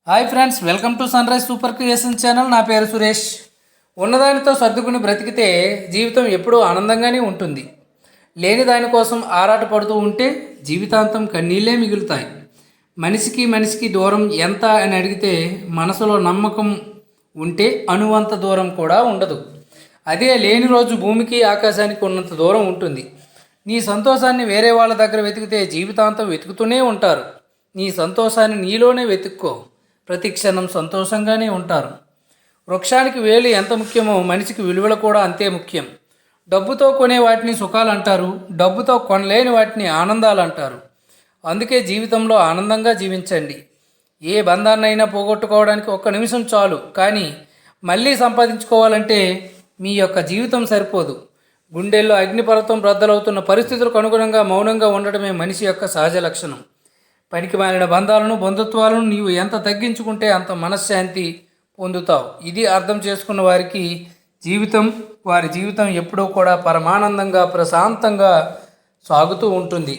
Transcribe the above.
Hi friends, welcome to Sunrise Super Creation channel. నా పేరు సురేష్. ఉన్నదానితో సర్దుకుని బ్రతికితే జీవితం ఎప్పుడూ ఆనందంగానే ఉంటుంది. లేని దానికోసం ఆరాటపడుతూ ఉంటే జీవితాంతం కన్నీళ్ళే మిగులుతాయి. మనిషికి దూరం ఎంత అని అడిగితే మనసులో నమ్మకం ఉంటే అణువంత దూరం కూడా ఉండదు. అదే లేని రోజు భూమికి ఆకాశానికి ఉన్నంత దూరం ఉంటుంది. నీ సంతోషాన్ని వేరే వాళ్ళ దగ్గర వెతికితే జీవితాంతం వెతుకుతూనే ఉంటారు. నీ సంతోషాన్ని నీలోనే వెతుక్కో. ప్రతి క్షణం సంతోషంగానే ఉంటారు. వృక్షానికి వేలు ఎంత ముఖ్యమో మనిషికి విలువలు కూడా అంతే ముఖ్యం. డబ్బుతో కొనే వాటిని సుఖాలు అంటారు, డబ్బుతో కొనలేని వాటిని ఆనందాలు అంటారు. అందుకే జీవితంలో ఆనందంగా జీవించండి. ఏ బంధాన్నైనా పోగొట్టుకోవడానికి ఒక్క నిమిషం చాలు, కానీ మళ్ళీ సంపాదించుకోవాలంటే మీ యొక్క జీవితం సరిపోదు. గుండెల్లో అగ్నిపర్వతం బ్రద్దలవుతున్న పరిస్థితులకు అనుగుణంగా మౌనంగా ఉండడమే మనిషి యొక్క సహజ లక్షణం. పనికి మాలిన బంధాలను బంధుత్వాలను నీవు ఎంత తగ్గించుకుంటే అంత మనశ్శాంతి పొందుతావు. ఇది అర్థం చేసుకున్న వారికి వారి జీవితం ఎప్పుడూ కూడా పరమానందంగా ప్రశాంతంగా సాగుతూ ఉంటుంది.